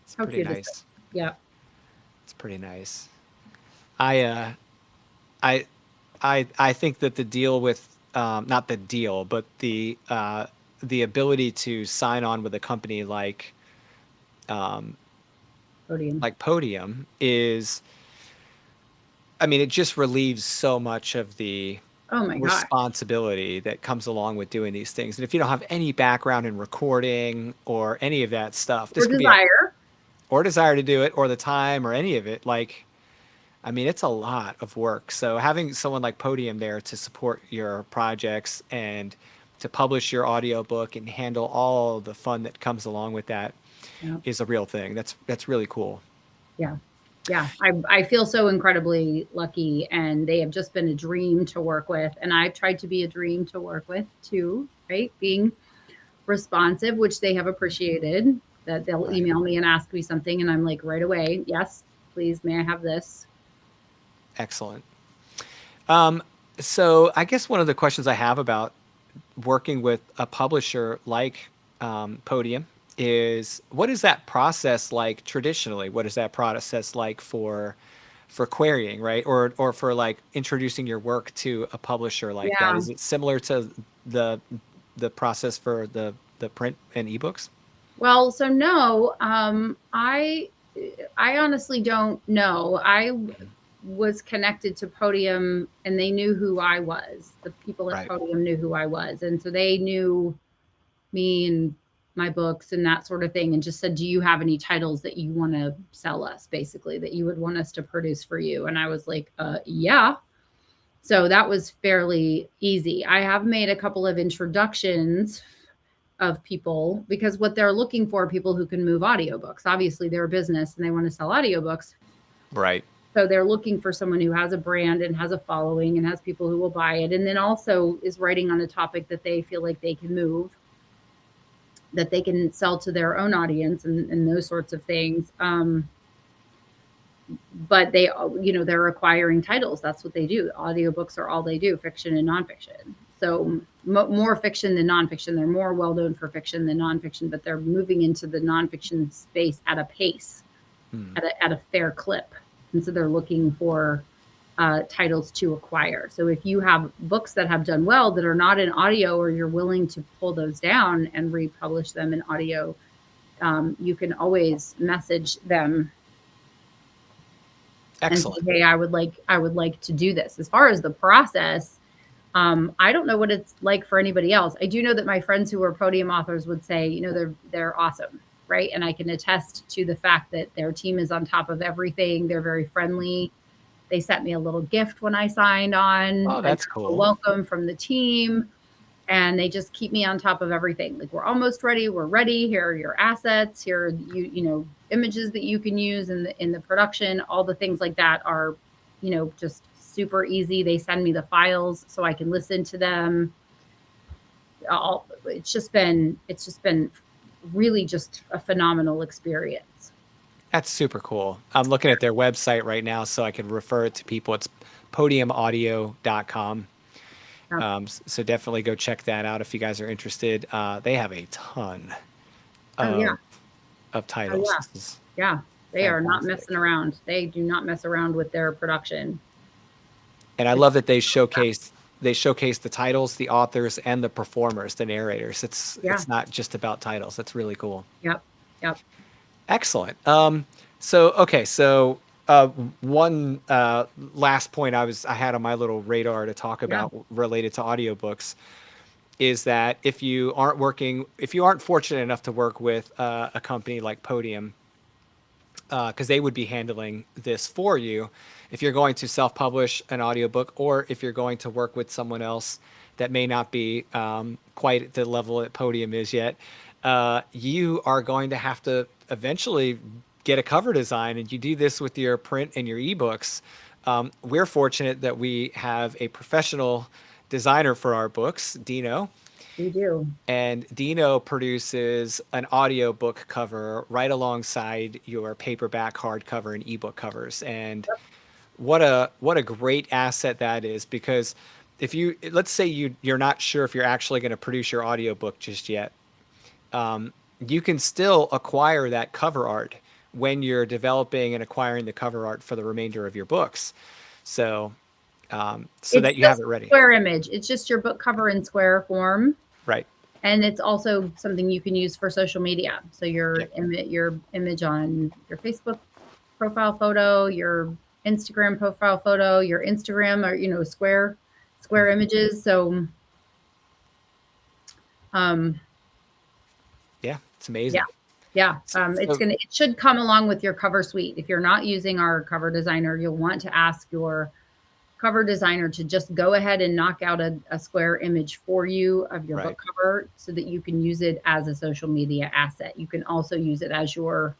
It's How pretty cute is this? nice. Yeah. It's pretty nice. I I I think that the deal with not the deal, but the ability to sign on with a company Podium. like Podium is, I mean, it just relieves so much of the Oh my gosh. responsibility that comes along with doing these things. And if you don't have any background in recording or any of that stuff, Or this could be a desire. or desire to do it or the time or any of it, like, I mean, it's a lot of work. So having someone like Podium there to support your projects and to publish your audiobook and handle all the fun that comes along with that Yeah. is a real thing. That's really cool. Yeah. Yeah. I feel so incredibly lucky, and they have just been a dream to work with. And I've tried to be a dream to work with too, right? Being responsive, which they have appreciated, that they'll Right. email me and ask me something. And I'm like, right away, yes, please, may I have this? Excellent. Um, so I guess one of the questions I have about working with a publisher like Podium is, what is that process like traditionally? What is that process like for querying, right? Or for like introducing your work to a publisher like that? Yeah. Is it similar to the the process for the print and ebooks? Well, so no, I honestly don't know. I was connected to Podium, and they knew who I was. The people at Right. Podium knew who I was, and so they knew me and my books and that sort of thing, and just said, "Do you have any titles that you want to sell us? Basically, that you would want us to produce for you?" And I was like, "Yeah." So that was fairly easy. I have made a couple of introductions of people, because what they're looking for are people who can move audiobooks. Obviously, they're a business and they want to sell audiobooks. Right. So they're looking for someone who has a brand and has a following and has people who will buy it. And then also is writing on a topic that they feel like they can move, that they can sell to their own audience, and those sorts of things. But they, they're acquiring titles. That's what they do. Audiobooks are all they do, fiction and nonfiction. So more fiction than nonfiction. They're more well known for fiction than nonfiction, but they're moving into the nonfiction space at a pace, Hmm. at a fair clip. And so they're looking for titles to acquire. So if you have books that have done well that are not in audio, or you're willing to pull those down and republish them in audio, you can always message them and say, Excellent. "Hey, I would like to do this." As far as the process, I don't know what it's like for anybody else. I do know that my friends who are Podium authors would say, they're awesome, right? And I can attest to the fact that their team is on top of everything. They're very friendly. They sent me a little gift when I signed on, Oh, and that's a cool. welcome from the team. And they just keep me on top of everything. Like, we're almost ready. We're ready. Here are your assets. Here are images that you can use in the production. All the things like that are, just super easy. They send me the files so I can listen to them. It's just been really just a phenomenal experience. That's super cool. I'm looking at their website right now so I can refer it to people. It's podiumaudio.com. Yeah. So definitely go check that out if you guys are interested. They have a ton Oh yeah. of Oh titles. yeah. This is Yeah. They are not messing fantastic. around. They do not mess around with their production. And I love that they showcase the titles, the authors, and the performers, the narrators. Yeah. It's not just about titles. That's really cool. Yep. Yep. Excellent. So okay, so one last point I had on my little radar to talk Yeah. about related to audiobooks is that if you aren't fortunate enough to work with a company like Podium, because they would be handling this for you, if you're going to self-publish an audiobook, or if you're going to work with someone else that may not be quite at the level that Podium is yet, you are going to have to eventually get a cover design, and you do this with your print and your ebooks. We're fortunate that we have a professional designer for our books, Dino, We do. And Dino produces an audiobook cover right alongside your paperback, hardcover, and ebook covers. And what a great asset that is, because if you, let's say you're not sure if you're actually going to produce your audiobook just yet, you can still acquire that cover art when you're developing and acquiring the cover art for the remainder of your books. So so It's that you have just it ready. square image. It's just your book cover in square form. Right. And it's also something you can use for social media. So Yep. your image on your Facebook profile photo, your Instagram profile photo, your Instagram, or square images. So um Yeah, it's yeah. amazing. Yeah. So It should come along with your cover suite. If you're not using our cover designer, you'll want to ask your cover designer to just go ahead and knock out a square image for you of your right, book cover so that you can use it as a social media asset. You can also use it as your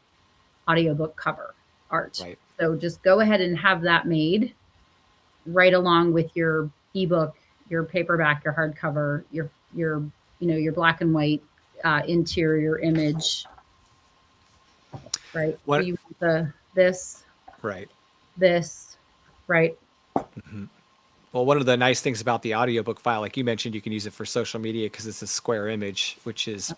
audiobook cover art. right. So just go ahead and have that made right along with your ebook, your paperback, your hardcover, your black and white interior image, right? So What? you want Right. this, right? Well, one of the nice things about the audiobook file, like you mentioned, you can use it for social media because it's a square image, which is,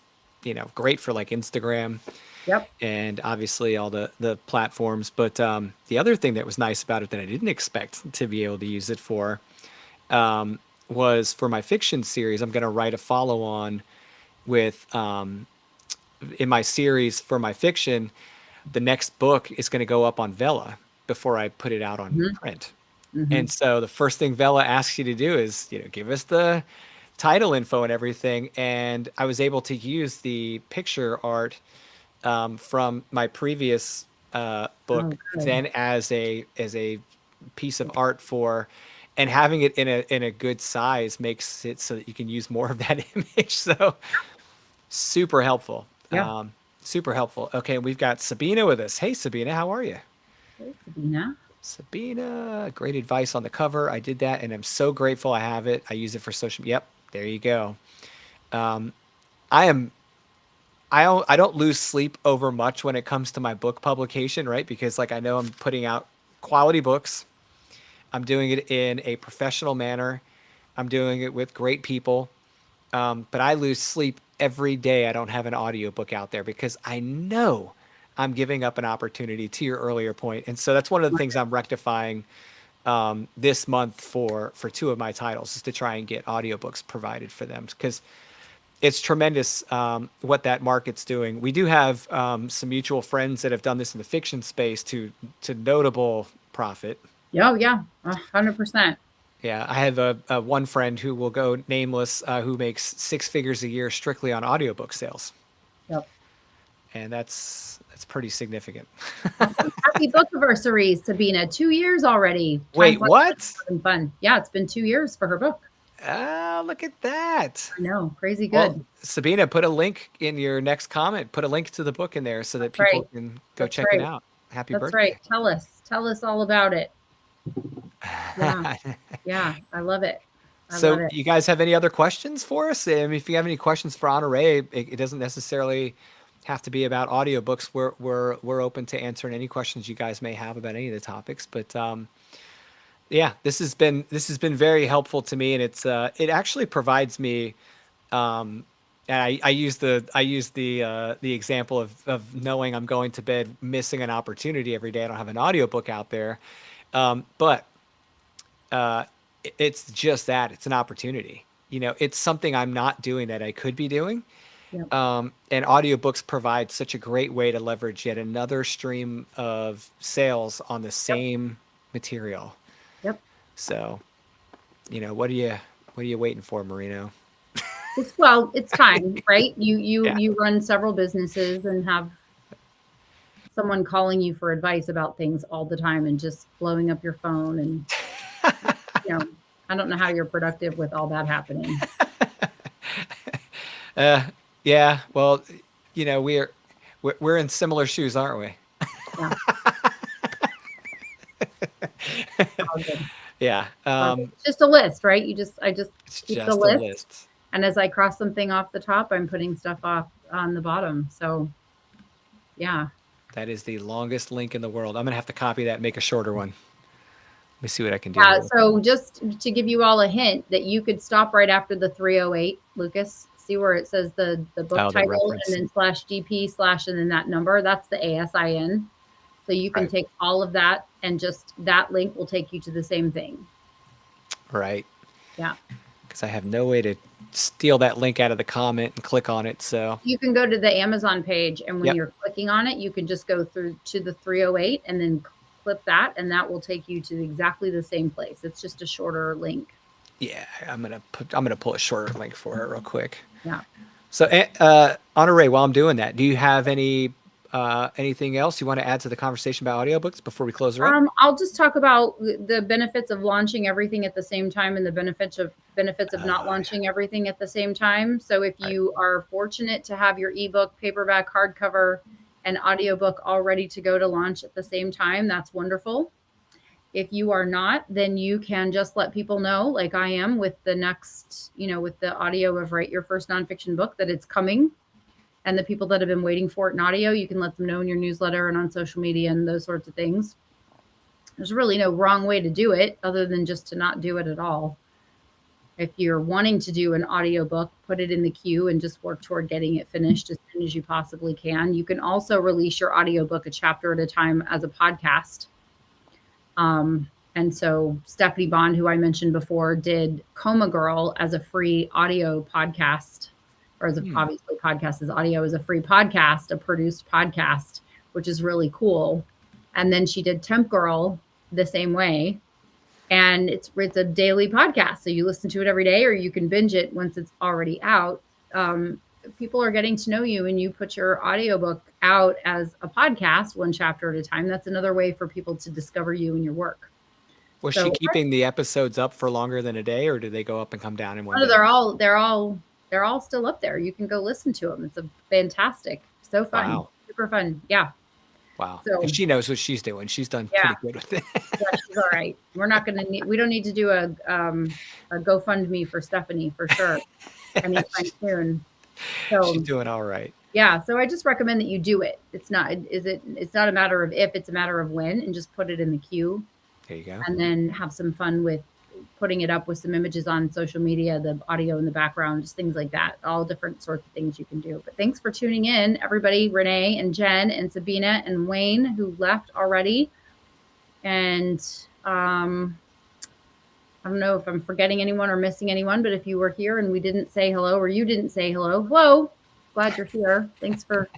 great for like Instagram Yep. and obviously all the platforms. But the other thing that was nice about it that I didn't expect to be able to use it for was for my fiction series. I'm going to write a follow on with in my series for my fiction. The next book is going to go up on Vella before I put it out on Hmm. print. Hmm. And so the first thing Vella asks you to do is, give us the title info and everything. And I was able to use the picture art from my previous Oh, book good. then as a piece of art for, and having it in a good size makes it so that you can use more of that image. So super helpful. Yeah. Super helpful. Okay, we've got Sabina with us. Hey, Sabina, how are you? Hey, Sabina. Sabina, great advice on the cover. I did that, and I'm so grateful I have it. I use it for social. Yep, there you go. I am. I don't lose sleep over much when it comes to my book publication, right? Because like I know I'm putting out quality books. I'm doing it in a professional manner. I'm doing it with great people. But I lose sleep every day I don't have an audiobook out there because I know I'm giving up an opportunity, to your earlier point. And so that's one of the things I'm rectifying this month for two of my titles, is to try and get audiobooks provided for them, because it's tremendous what that market's doing. We do have some mutual friends that have done this in the fiction space to notable profit. Oh yeah, 100%. Yeah, I have a one friend who will go nameless, who makes six figures a year strictly on audiobook sales, Yep. and that's pretty significant. Awesome. Happy book anniversary, Sabina. 2 years already. Time Wait, flies when what? you're having fun. Yeah, it's been 2 years for her book. Ah, look at that. I know, crazy Well, good. Sabina, put a link in your next comment. Put a link to the book in there so that That's people right. can go That's check it right. out. Happy That's right. birthday. Tell us all about it. Yeah, yeah. I love it. I love So, it. you guys have any other questions for us? I mean, if you have any questions for Honore, it doesn't necessarily have to be about audiobooks. We're open to answering any questions you guys may have about any of the topics. But yeah, this has been very helpful to me, and it actually provides me. And I use the example of knowing I'm going to bed missing an opportunity every day. I don't have an audiobook out there, but it's just that it's an opportunity. It's something I'm not doing that I could be doing. Yep. And audiobooks provide such a great way to leverage yet another stream of sales on the Yep. same material. Yep. So, what are you waiting for, Marino? It's time, right? You Yeah. you run several businesses and have someone calling you for advice about things all the time and just blowing up your phone, and you know, I don't know how you're productive with all that happening. Uh, yeah. Well, we're in similar shoes, aren't we? Yeah. All good. Yeah. All good. It's just a list, right? You just I just It's keep the just a list, list. And as I cross something off the top, I'm putting stuff off on the bottom. So yeah. That is the longest link in the world. I'm gonna have to copy that and make a shorter one. Let me see what I can do Yeah, here. so just to give you all a hint that you could stop right after the 308, Lucas. See where it says the book Oh, the title and reference. then /GP/ and then that number. That's the ASIN. So you can Right. take all of that and just that link will take you to the same thing. Right. Yeah. Because I have no way to steal that link out of the comment and click on it. So, You can go to the Amazon page, and when yep. you're clicking on it, you can just go through to the 308 and then clip that, and that will take you to exactly the same place. It's just a shorter link. Yeah, I'm gonna pull a shorter link for her real quick. Yeah. So, Honore, while I'm doing that, do you have anything else you want to add to the conversation about audiobooks before we close her up? I'll just talk about the benefits of launching everything at the same time and the benefits of not launching everything at the same time. So if Right. you are fortunate to have your ebook, paperback, hardcover, and audiobook all ready to go to launch at the same time, that's wonderful. If you are not, then you can just let people know, like I am with the next, with the audio of Write Your First Nonfiction Book, that it's coming. And the people that have been waiting for it in audio, you can let them know in your newsletter and on social media and those sorts of things. There's really no wrong way to do it other than just to not do it at all. If you're wanting to do an audiobook, put it in the queue and just work toward getting it finished as soon as you possibly can. You can also release your audiobook a chapter at a time as a podcast. And so Stephanie Bond, who I mentioned before, did Coma Girl as a free audio podcast, or as obviously podcast is audio, as a free podcast, a produced podcast, which is really cool. And then she did Temp Girl the same way. And it's a daily podcast. So you listen to it every day, or you can binge it once it's already out. People are getting to know you, and you put your audiobook out as a podcast, one chapter at a time. That's another way for people to discover you and your work. Was So she keeping the episodes up for longer than a day, or do they go up and come down in one day? they're all still up there. You can go listen to them. It's a fantastic, so fun, Wow. super fun. Yeah. Wow. So And she knows what she's doing. She's done yeah, pretty good with it. yeah, she's all right. We don't need to do a GoFundMe for Stephanie for sure anytime soon. So She's doing all right. yeah, so I just recommend that you do it. It's not a matter of if, it's a matter of when, and just put it in the queue. There you go. And then have some fun with putting it up with some images on social media, the audio in the background, just things like that. All different sorts of things you can do. But thanks for tuning in, everybody, Renee and Jen and Sabina and Wayne, who left already. And I don't know if I'm forgetting anyone or missing anyone, but if you were here and we didn't say hello, or you didn't say hello, glad you're here. Thanks for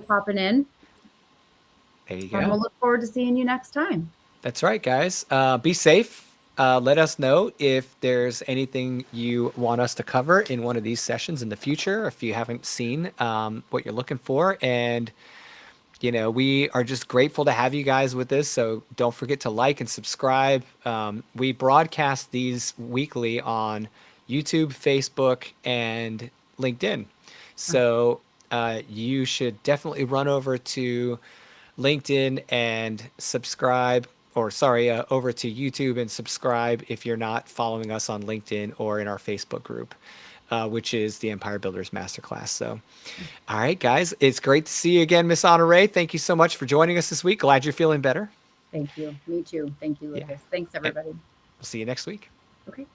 popping in. There you go. And we'll look forward to seeing you next time. That's right, guys. Be safe. Let us know if there's anything you want us to cover in one of these sessions in the future, if you haven't seen what you're looking for. And, we are just grateful to have you guys with us. So don't forget to like and subscribe. We broadcast these weekly on YouTube, Facebook, and LinkedIn. So you should definitely run over to LinkedIn and subscribe, over to YouTube and subscribe if you're not following us on LinkedIn or in our Facebook group, which is the Empire Builders Masterclass. So, all right, guys, it's great to see you again, Miss Honore. Thank you so much for joining us this week. Glad you're feeling better. Thank you. Me too. Thank you, Lucas. Yeah. Thanks, everybody. We'll see you next week. Okay.